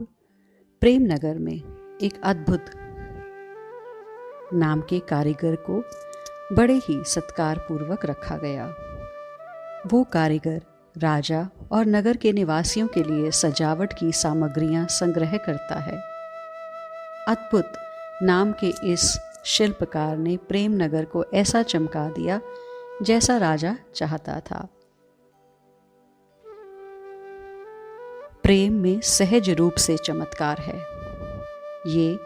प्रेमनगर में एक अद्भुत नाम के कारीगर को बड़े ही सत्कार पूर्वक रखा गया। वो कारीगर राजा और नगर के निवासियों के लिए सजावट की सामग्रियां संग्रह करता है। अद्भुत नाम के इस शिल्पकार ने प्रेमनगर को ऐसा चमका दिया जैसा राजा चाहता था। प्रेम में सहज रूप से चमत्कार है। ये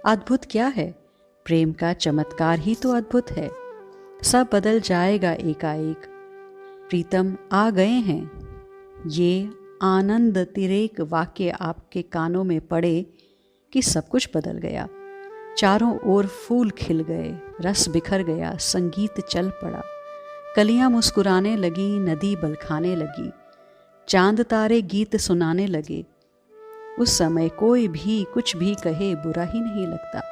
अद्भुत क्या है? प्रेम का चमत्कार ही तो अद्भुत है। सब बदल जाएगा एकाएक। प्रीतम आ गए हैं। ये आनंद तिरेक वाक्य आपके कानों में पड़े कि सब कुछ बदल गया। चारों ओर फूल खिल गए, रस बिखर गया, संगीत चल पड़ा, कलियां मुस्कुराने लगी, नदी बलखाने लगी, चांद तारे गीत सुनाने लगे। उस समय कोई भी कुछ भी कहे बुरा ही नहीं लगता।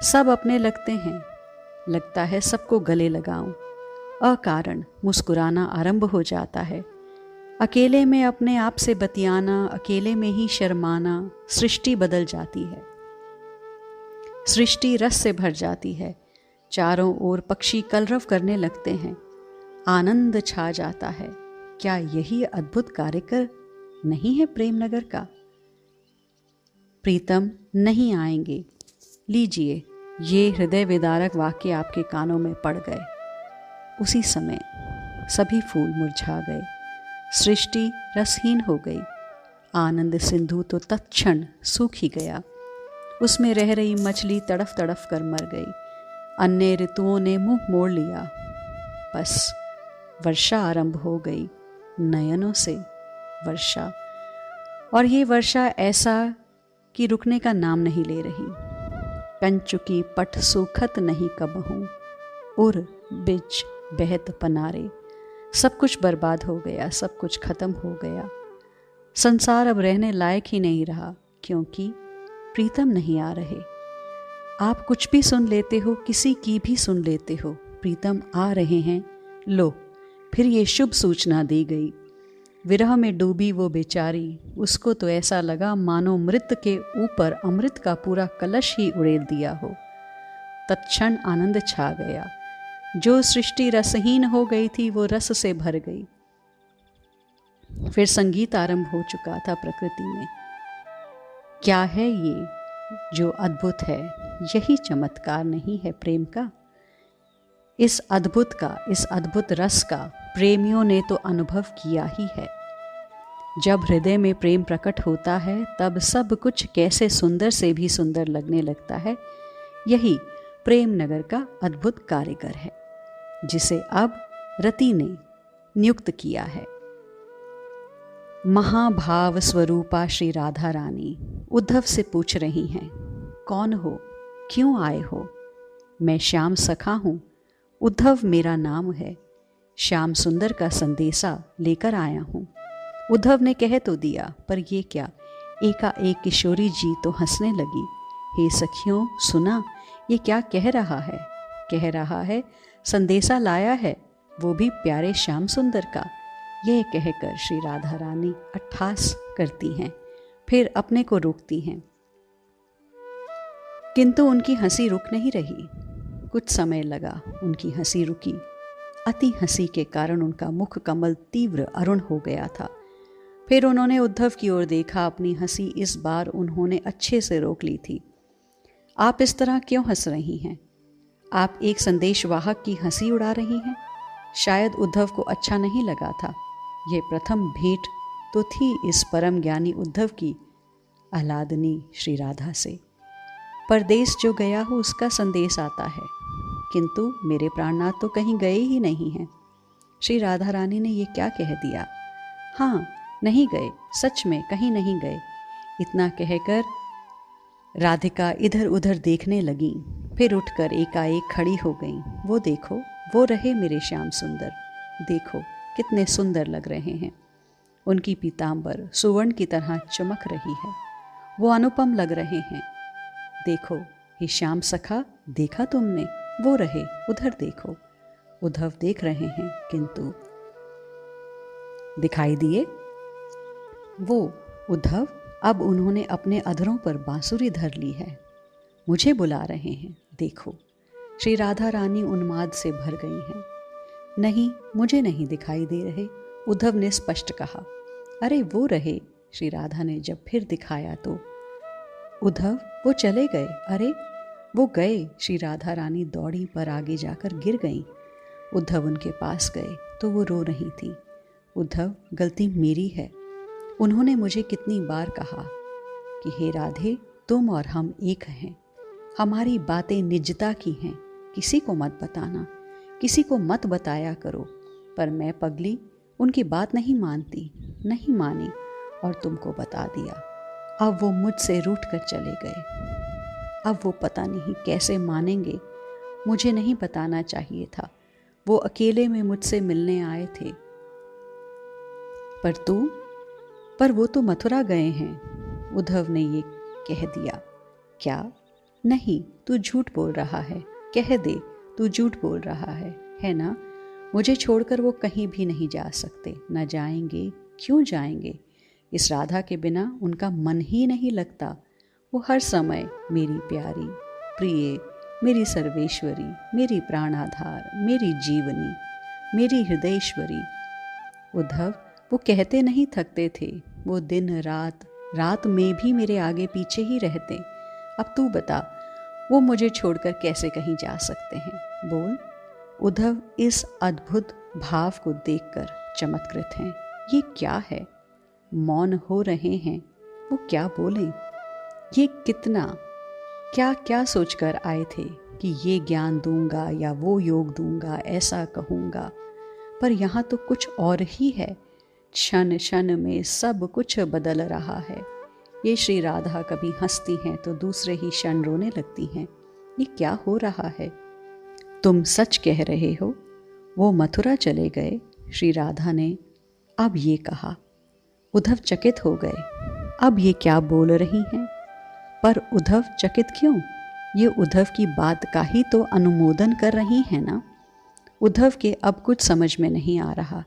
सब अपने लगते हैं। लगता है सबको गले लगाऊं। अकारण मुस्कुराना आरंभ हो जाता है। अकेले में अपने आप से बतियाना, अकेले में ही शर्माना। सृष्टि बदल जाती है। सृष्टि रस से भर जाती है। चारों ओर पक्षी कलरव करने लगते हैं। आनंद छा जाता है। क्या यही अद्भुत कार्यकर नहीं है प्रेमनगर का? प्रीतम नहीं आएंगे। लीजिए, ये हृदय विदारक वाक्य आपके कानों में पड़ गए। उसी समय सभी फूल मुरझा गए। सृष्टि रसहीन हो गई। आनंद सिंधु तो तत्क्षण सूख ही गया। उसमें रह रही मछली तड़फ तड़फ कर मर गई। अन्य ऋतुओं ने मुंह मोड़ लिया। बस वर्षा आरंभ हो गई। नयनों से वर्षा, और ये वर्षा ऐसा कि रुकने का नाम नहीं ले रही। कंचुकी पट सूखत नहीं कबहूं, उर बिच बहत पनारे। सब कुछ बर्बाद हो गया, सब कुछ खत्म हो गया। संसार अब रहने लायक ही नहीं रहा, क्योंकि प्रीतम नहीं आ रहे। आप कुछ भी सुन लेते हो, किसी की भी सुन लेते हो, प्रीतम आ रहे हैं। लो, फिर ये शुभ सूचना दी गई। विरह में डूबी वो बेचारी, उसको तो ऐसा लगा मानो मृत के ऊपर अमृत का पूरा कलश ही उड़ेल दिया हो। तत्क्षण आनंद छा गया। जो सृष्टि रसहीन हो गई थी वो रस से भर गई। फिर संगीत आरंभ हो चुका था प्रकृति में। क्या है ये जो अद्भुत है? यही चमत्कार नहीं है प्रेम का? इस अद्भुत रस का प्रेमियों ने तो अनुभव किया ही है। जब हृदय में प्रेम प्रकट होता है तब सब कुछ कैसे सुंदर से भी सुंदर लगने लगता है। यही प्रेमनगर का अद्भुत कारीगर है, जिसे अब रति ने नियुक्त किया है। महाभाव स्वरूपा श्री राधा रानी उद्धव से पूछ रही हैं, कौन हो, क्यों आए हो? मैं श्याम सखा हूँ। उद्धव मेरा नाम है। श्याम सुंदर का संदेशा लेकर आया हूँ। उद्धव ने कह तो दिया, पर ये क्या? एकाएक किशोरी जी तो हंसने लगी। हे सखियों, सुना ये क्या कह रहा है? कह रहा है संदेशा लाया है, वो भी प्यारे श्याम सुंदर का। यह कहकर श्री राधा रानी अट्ठास करती हैं, फिर अपने को रोकती हैं, किंतु उनकी हंसी रुक नहीं रही। कुछ समय लगा, उनकी हंसी रुकी। अति हंसी के कारण उनका मुख कमल तीव्र अरुण हो गया था। फिर उन्होंने उद्धव की ओर देखा। अपनी हंसी इस बार उन्होंने अच्छे से रोक ली थी। आप इस तरह क्यों हंस रही हैं? आप एक संदेशवाहक की हंसी उड़ा रही हैं। शायद उद्धव को अच्छा नहीं लगा था। यह प्रथम भेंट तो थी इस परम ज्ञानी उद्धव की आह्लादनी श्री राधा से। परदेश जो गया हो उसका संदेश आता है, किंतु मेरे प्राणनाथ तो कहीं गए ही नहीं हैं। श्री राधा रानी ने ये क्या कह दिया? हाँ, नहीं गए, सच में कहीं नहीं गए। इतना कहकर राधिका इधर उधर देखने लगी, फिर उठकर एकाएक खड़ी हो गई। वो देखो, वो रहे मेरे श्याम सुंदर। देखो कितने सुंदर लग रहे हैं। उनकी पीतांबर सुवर्ण की तरह चमक रही है। वो अनुपम लग रहे हैं। देखो, हे श्याम सखा, देखा तुमने? वो रहे, उधर देखो। उद्धव देख रहे हैं, किंतु दिखाई दिए वो उद्धव अब उन्होंने अपने अधरों पर बांसुरी धर ली है, मुझे बुला रहे हैं, देखो। श्री राधा रानी उन्माद से भर गई हैं। नहीं, मुझे नहीं दिखाई दे रहे, उद्धव ने स्पष्ट कहा। अरे वो रहे, श्री राधा ने जब फिर दिखाया तो। उद्धव, वो चले गए। अरे वो गए। श्री राधा रानी दौड़ी पर आगे जाकर गिर गईं। उद्धव उनके पास गए तो वो रो रही थी। उद्धव, गलती मेरी है। उन्होंने मुझे कितनी बार कहा कि हे राधे, तुम और हम एक हैं, हमारी बातें निजता की हैं, किसी को मत बताना, किसी को मत बताया करो। पर मैं पगली उनकी बात नहीं मानती, नहीं मानी और तुमको बता दिया। अब वो मुझसे रूठ कर चले गए। अब वो पता नहीं कैसे मानेंगे। मुझे नहीं बताना चाहिए था। वो अकेले में मुझसे मिलने आए थे। पर वो तो मथुरा गए हैं, उद्धव ने ये कह दिया। क्या? नहीं, तू झूठ बोल रहा है। कह दे, तू झूठ बोल रहा है ना? मुझे छोड़कर वो कहीं भी नहीं जा सकते, न जाएंगे। क्यों जाएंगे? इस राधा के बिना उनका मन ही नहीं लगता। वो हर समय मेरी प्यारी, प्रिय, मेरी सर्वेश्वरी, मेरी प्राणाधार, मेरी जीवनी, मेरी हृदयेश्वरी। उद्धव, वो कहते नहीं थकते थे। वो दिन रात, रात में भी मेरे आगे पीछे ही रहते। अब तू बता, वो मुझे छोड़कर कैसे कहीं जा सकते हैं? बोल। उद्धव इस अद्भुत भाव को देखकर चमत्कृत हैं। ये क्या है? मौन हो रहे हैं। वो क्या बोलें? ये कितना, क्या क्या सोचकर आए थे कि ये ज्ञान दूंगा या वो योग दूंगा, ऐसा कहूँगा। पर यहाँ तो कुछ और ही है। क्षण क्षण में सब कुछ बदल रहा है। ये श्री राधा कभी हंसती हैं तो दूसरे ही क्षण रोने लगती हैं। ये क्या हो रहा है? तुम सच कह रहे हो, वो मथुरा चले गए, श्री राधा ने अब ये कहा। उद्धव चकित हो गए। अब ये क्या बोल रही हैं? पर उद्धव चकित क्यों? ये उद्धव की बात का ही तो अनुमोदन कर रही हैं ना। उद्धव के अब कुछ समझ में नहीं आ रहा।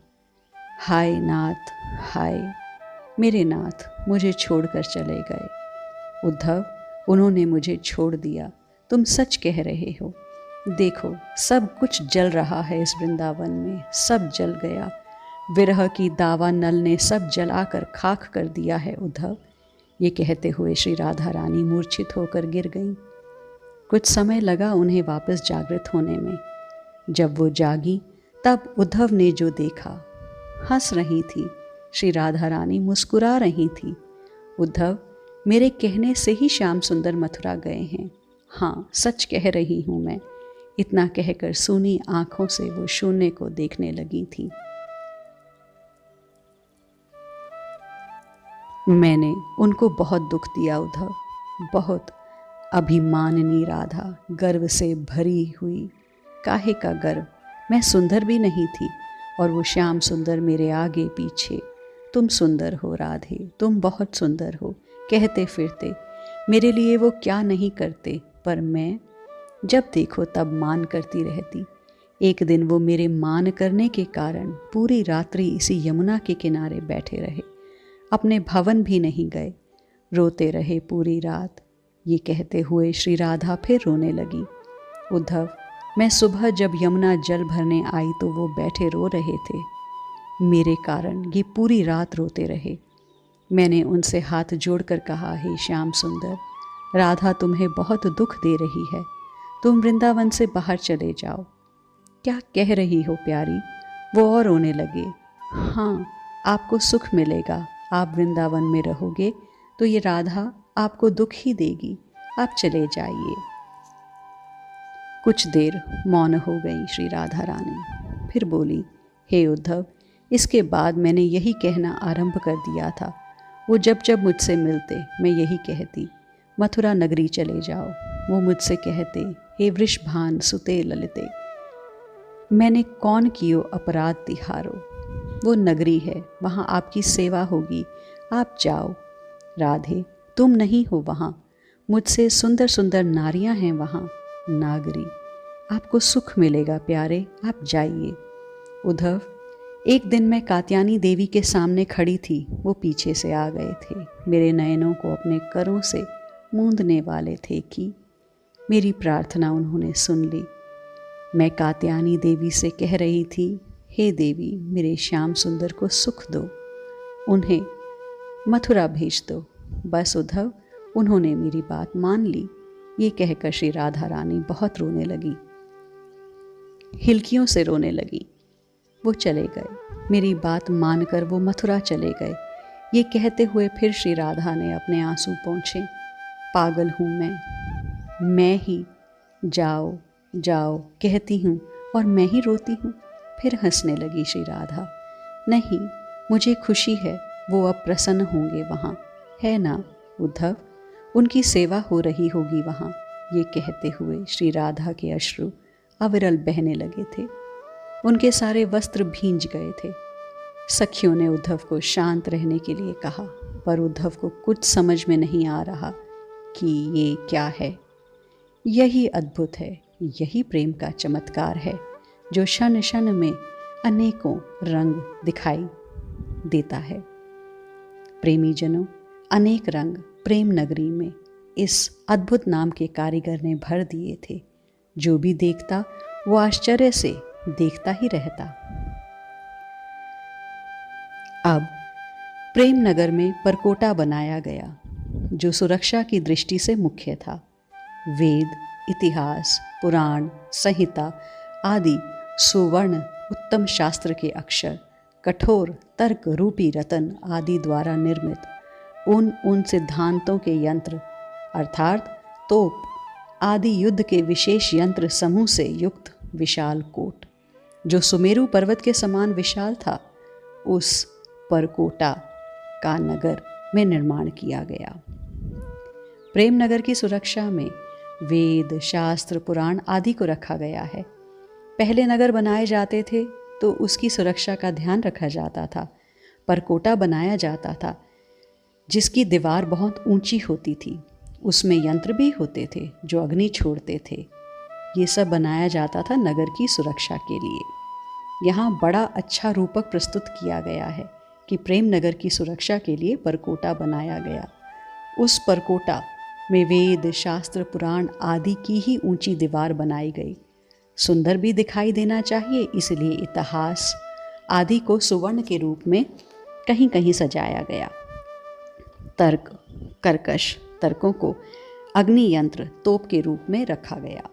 हाय नाथ, हाय मेरे नाथ, मुझे छोड़कर चले गए। उद्धव, उन्होंने मुझे छोड़ दिया। तुम सच कह रहे हो। देखो, सब कुछ जल रहा है इस वृंदावन में, सब जल गया। विरह की दावा नल ने सब जलाकर खाक कर दिया है उद्धव। ये कहते हुए श्री राधा रानी मूर्छित होकर गिर गईं। कुछ समय लगा उन्हें वापस जागृत होने में। जब वो जागी तब उद्धव ने जो देखा, हंस रही थी श्री राधा रानी, मुस्कुरा रही थी। उद्धव, मेरे कहने से ही श्याम सुंदर मथुरा गए हैं। हाँ, सच कह रही हूँ मैं। इतना कहकर सूनी आंखों से वो शून्य को देखने लगी थी। मैंने उनको बहुत दुख दिया उद्धव, बहुत। अभिमानिनी राधा, गर्व से भरी हुई। काहे का गर्व? मैं सुंदर भी नहीं थी और वो श्याम सुंदर मेरे आगे पीछे। तुम सुंदर हो राधे, तुम बहुत सुंदर हो कहते फिरते। मेरे लिए वो क्या नहीं करते, पर मैं जब देखो तब मान करती रहती। एक दिन वो मेरे मान करने के कारण पूरी रात्रि इसी यमुना के किनारे बैठे रहे, अपने भवन भी नहीं गए, रोते रहे पूरी रात। ये कहते हुए श्री राधा फिर रोने लगी। उद्धव, मैं सुबह जब यमुना जल भरने आई तो वो बैठे रो रहे थे। मेरे कारण ये पूरी रात रोते रहे। मैंने उनसे हाथ जोड़कर कहा, हे श्याम सुंदर, राधा तुम्हें बहुत दुख दे रही है, तुम वृंदावन से बाहर चले जाओ। क्या कह रही हो प्यारी? वो और रोने लगे। हाँ, आपको सुख मिलेगा, आप वृंदावन में रहोगे तो ये राधा आपको दुख ही देगी, आप चले जाइए। कुछ देर मौन हो गई श्री राधा रानी, फिर बोली, हे उद्धव, इसके बाद मैंने यही कहना आरंभ कर दिया था। वो जब जब मुझसे मिलते मैं यही कहती, मथुरा नगरी चले जाओ। वो मुझसे कहते, हे वृषभान सुते ललिते, मैंने कौन कियो अपराध तिहारो। वो नगरी है, वहाँ आपकी सेवा होगी, आप जाओ। राधे, तुम नहीं हो वहाँ, मुझसे सुंदर सुंदर नारियाँ हैं वहाँ। नागरी, आपको सुख मिलेगा प्यारे, आप जाइए। उद्धव, एक दिन मैं कात्यायनी देवी के सामने खड़ी थी, वो पीछे से आ गए थे। मेरे नयनों को अपने करों से मूंदने वाले थे कि मेरी प्रार्थना उन्होंने सुन ली। मैं कात्यायनी देवी से कह रही थी, हे देवी, मेरे श्याम सुंदर को सुख दो, उन्हें मथुरा भेज दो। बस उद्धव, उन्होंने मेरी बात मान ली। ये कहकर श्री राधा रानी बहुत रोने लगी, हिलकियों से रोने लगी। वो चले गए। मेरी बात मानकर वो मथुरा चले गए। ये कहते हुए फिर श्री राधा ने अपने आंसू पोंछे। पागल हूँ मैं ही जाओ जाओ कहती हूँ और मैं ही रोती हूँ। फिर हंसने लगी श्री राधा। नहीं, मुझे खुशी है, वो अब प्रसन्न होंगे वहाँ, है ना उद्धव? उनकी सेवा हो रही होगी वहाँ। ये कहते हुए श्री राधा के अश्रु अविरल बहने लगे थे। उनके सारे वस्त्र भींज गए थे। सखियों ने उद्धव को शांत रहने के लिए कहा, पर उद्धव को कुछ समझ में नहीं आ रहा कि ये क्या है। यही अद्भुत है, यही प्रेम का चमत्कार है, जो क्षण क्षण में अनेकों रंग दिखाई देता है। प्रेमी जनों, अनेक रंग प्रेम नगरी में इस अद्भुत नाम के कारीगर ने भर दिए थे। जो भी देखता वो आश्चर्य से देखता ही रहता। अब प्रेम नगर में परकोटा बनाया गया, जो सुरक्षा की दृष्टि से मुख्य था। वेद, इतिहास, पुराण, संहिता आदि सुवर्ण उत्तम शास्त्र के अक्षर, कठोर तर्क रूपी रतन आदि द्वारा निर्मित उन सिद्धांतों के यंत्र अर्थात तोप आदि युद्ध के विशेष यंत्र समूह से युक्त विशाल कोट, जो सुमेरु पर्वत के समान विशाल था, उस परकोटा का नगर में निर्माण किया गया। प्रेम नगर की सुरक्षा में वेद, शास्त्र, पुराण आदि को रखा गया है। पहले नगर बनाए जाते थे तो उसकी सुरक्षा का ध्यान रखा जाता था। परकोटा बनाया जाता था जिसकी दीवार बहुत ऊंची होती थी। उसमें यंत्र भी होते थे जो अग्नि छोड़ते थे। ये सब बनाया जाता था नगर की सुरक्षा के लिए। यहाँ बड़ा अच्छा रूपक प्रस्तुत किया गया है कि प्रेम नगर की सुरक्षा के लिए परकोटा बनाया गया। उस परकोटा में वेद, शास्त्र, पुराण आदि की ही ऊंची दीवार बनाई गई। सुंदर भी दिखाई देना चाहिए, इसलिए इतिहास आदि को सुवर्ण के रूप में कहीं कहीं सजाया गया। तर्क, कर्कश तर्कों को अग्नि यंत्र, तोप के रूप में रखा गया।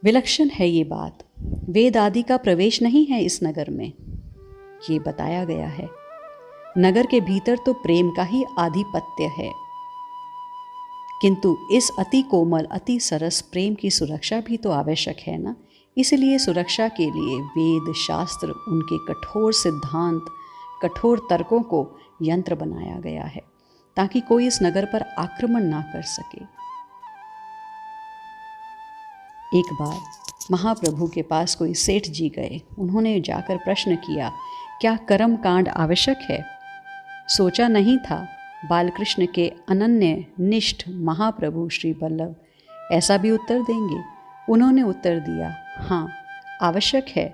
विलक्षण है ये बात। वेद आदि का प्रवेश नहीं है इस नगर में, ये बताया गया है। नगर के भीतर तो प्रेम का ही आधिपत्य है, किंतु इस अति कोमल, अति सरस प्रेम की सुरक्षा भी तो आवश्यक है ना। इसलिए सुरक्षा के लिए वेद, शास्त्र, उनके कठोर सिद्धांत, कठोर तर्कों को यंत्र बनाया गया है, ताकि कोई इस नगर पर आक्रमण ना कर सके। एक बार महाप्रभु के पास कोई सेठ जी गए। उन्होंने जाकर प्रश्न किया, क्या कर्म कांड आवश्यक है? सोचा नहीं था बालकृष्ण के अनन्य निष्ठ महाप्रभु श्री वल्लभ ऐसा भी उत्तर देंगे। उन्होंने उत्तर दिया, हाँ आवश्यक है।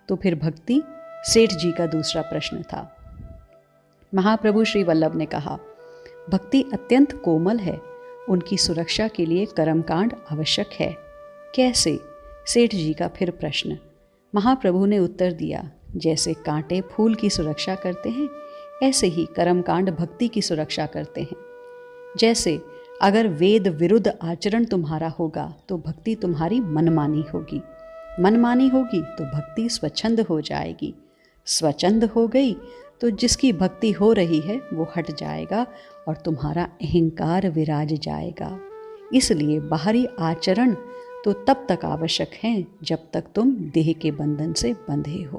तो फिर भक्ति? सेठ जी का दूसरा प्रश्न था। महाप्रभु श्री वल्लभ ने कहा, भक्ति अत्यंत कोमल है, उनकी सुरक्षा के लिए कर्मकांड आवश्यक है। कैसे? सेठ जी का फिर प्रश्न। महाप्रभु ने उत्तर दिया, जैसे कांटे फूल की सुरक्षा करते हैं, ऐसे ही कर्मकांड भक्ति की सुरक्षा करते हैं। जैसे अगर वेद विरुद्ध आचरण तुम्हारा होगा तो भक्ति तुम्हारी मनमानी होगी, मनमानी होगी तो भक्ति स्वच्छंद हो जाएगी, स्वच्छंद हो गई तो जिसकी भक्ति हो रही है वो हट जाएगा और तुम्हारा अहंकार विराज जाएगा। इसलिए बाहरी आचरण तो तब तक आवश्यक है जब तक तुम देह के बंधन से बंधे हो।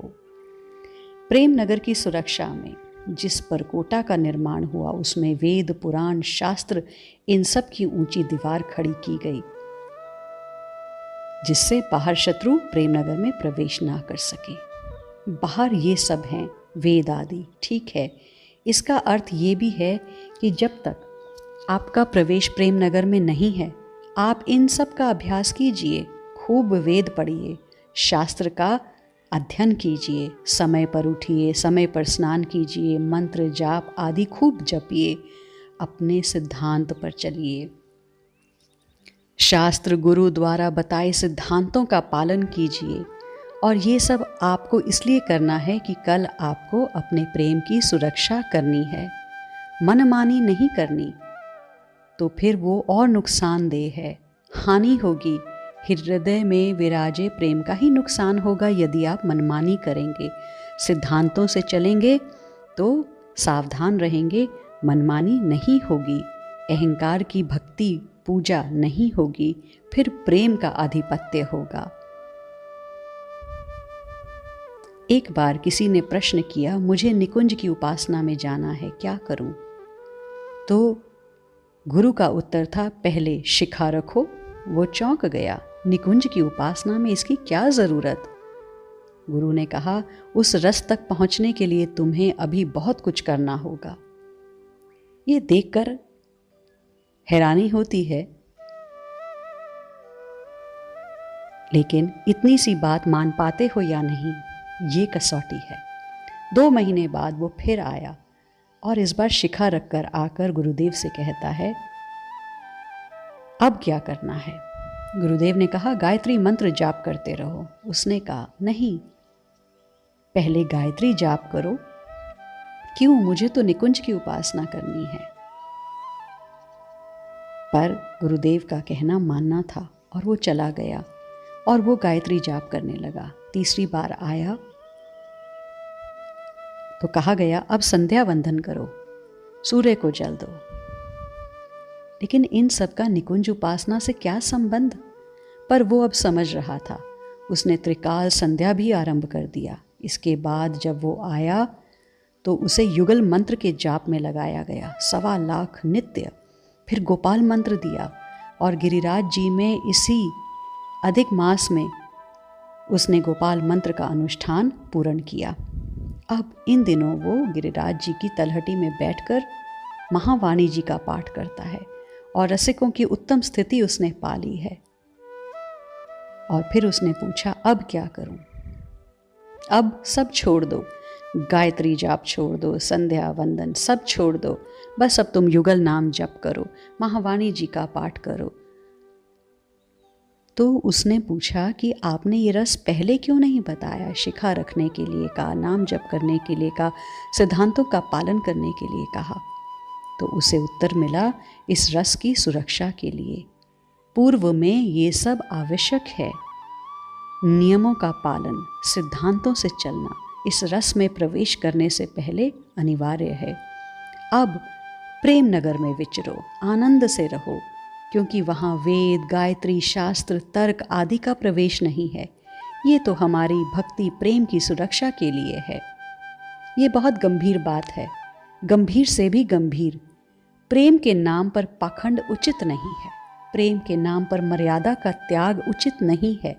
प्रेम नगर की सुरक्षा में जिस परकोटा का निर्माण हुआ उसमें वेद, पुराण, शास्त्र इन सब की ऊंची दीवार खड़ी की गई, जिससे बाहर शत्रु प्रेम नगर में प्रवेश ना कर सके। बाहर ये सब हैं वेद आदि, ठीक है। इसका अर्थ ये भी है कि जब तक आपका प्रवेश प्रेम नगर में नहीं है, आप इन सब का अभ्यास कीजिए, खूब वेद पढ़िए, शास्त्र का अध्ययन कीजिए, समय पर उठिए, समय पर स्नान कीजिए, मंत्र जाप आदि खूब जपिए, अपने सिद्धांत पर चलिए। शास्त्र गुरु द्वारा बताए सिद्धांतों का पालन कीजिए। और ये सब आपको इसलिए करना है कि कल आपको अपने प्रेम की सुरक्षा करनी है, मनमानी नहीं करनी, तो फिर वो और नुकसानदेह है, हानि होगी। हृदय में विराजे प्रेम का ही नुकसान होगा यदि आप मनमानी करेंगे। सिद्धांतों से चलेंगे तो सावधान रहेंगे, मनमानी नहीं होगी, अहंकार की भक्ति पूजा नहीं होगी, फिर प्रेम का आधिपत्य होगा। एक बार किसी ने प्रश्न किया, मुझे निकुंज की उपासना में जाना है, क्या करूं? तो गुरु का उत्तर था, पहले शिखा रखो। वो चौंक गया, निकुंज की उपासना में इसकी क्या जरूरत? गुरु ने कहा, उस रस तक पहुंचने के लिए तुम्हें अभी बहुत कुछ करना होगा। ये देखकर हैरानी होती है, लेकिन इतनी सी बात मान पाते हो या नहीं, ये कसौटी है। 2 महीने बाद वो फिर आया और इस बार शिखा रखकर आकर गुरुदेव से कहता है, अब क्या करना है? गुरुदेव ने कहा, गायत्री मंत्र जाप करते रहो। उसने कहा, नहीं, पहले गायत्री जाप करो। क्यों? मुझे तो निकुंज की उपासना करनी है। पर गुरुदेव का कहना मानना था और वो चला गया और वो गायत्री जाप करने लगा। तीसरी बार आया तो कहा गया, अब संध्या वंदन करो, सूर्य को जल दो। लेकिन इन सब का निकुंज उपासना से क्या संबंध? पर वो अब समझ रहा था। उसने त्रिकाल संध्या भी आरंभ कर दिया। इसके बाद जब वो आया तो उसे युगल मंत्र के जाप में लगाया गया, 1.25 लाख नित्य। फिर गोपाल मंत्र दिया और गिरिराज जी में इसी अधिक मास में उसने गोपाल मंत्र का अनुष्ठान पूर्ण किया। अब इन दिनों वो गिरिराज जी की तलहटी में बैठकर महावाणी जी का पाठ करता है और रसिकों की उत्तम स्थिति उसने पा ली है। और फिर उसने पूछा, अब क्या करूं? अब सब छोड़ दो, गायत्री जाप छोड़ दो, संध्या वंदन सब छोड़ दो, बस अब तुम युगल नाम जप करो, महावाणी जी का पाठ करो। तो उसने पूछा कि आपने ये रस पहले क्यों नहीं बताया? शिखा रखने के लिए कहा, नाम जप करने के लिए कहा, सिद्धांतों का पालन करने के लिए कहा। तो उसे उत्तर मिला, इस रस की सुरक्षा के लिए। पूर्व में ये सब आवश्यक है, नियमों का पालन, सिद्धांतों से चलना इस रस में प्रवेश करने से पहले अनिवार्य है। अब प्रेम नगर में विचरो, आनंद से रहो, क्योंकि वहाँ वेद, गायत्री, शास्त्र, तर्क आदि का प्रवेश नहीं है। ये तो हमारी भक्ति प्रेम की सुरक्षा के लिए है। ये बहुत गंभीर बात है, गंभीर से भी गंभीर। प्रेम के नाम पर पाखंड उचित नहीं है, प्रेम के नाम पर मर्यादा का त्याग उचित नहीं है।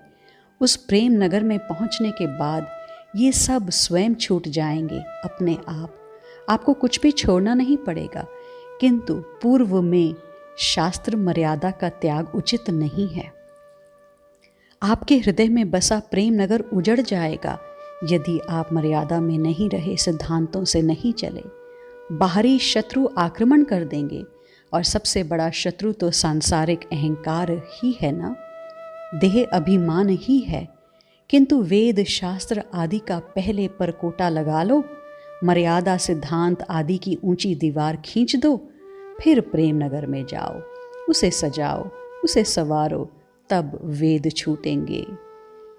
उस प्रेम नगर में पहुँचने के बाद ये सब स्वयं छूट जाएंगे अपने आप। आपको कुछ भी छोड़ना नहीं पड़ेगा, किंतु पूर्व में शास्त्र मर्यादा का त्याग उचित नहीं है। आपके हृदय में बसा प्रेम नगर उजड़ जाएगा यदि आप मर्यादा में नहीं रहे, सिद्धांतों से नहीं चले। बाहरी शत्रु आक्रमण कर देंगे और सबसे बड़ा शत्रु तो सांसारिक अहंकार ही है ना, देह अभिमान ही है। किंतु वेद शास्त्र आदि का पहले परकोटा लगा लो, मर्यादा सिद्धांत आदि की ऊंची दीवार खींच दो, फिर प्रेम नगर में जाओ, उसे सजाओ, उसे संवारो, तब वेद छूटेंगे,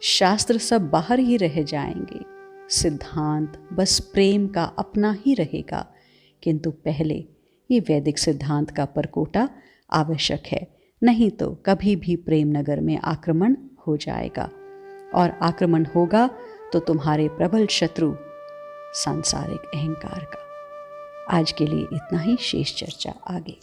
शास्त्र सब बाहर ही रह जाएंगे, सिद्धांत बस प्रेम का अपना ही रहेगा। किंतु पहले ये वैदिक सिद्धांत का परकोटा आवश्यक है, नहीं तो कभी भी प्रेम नगर में आक्रमण हो जाएगा, और आक्रमण होगा तो तुम्हारे प्रबल शत्रु सांसारिक अहंकार का। आज के लिए इतना ही, शेष चर्चा आगे।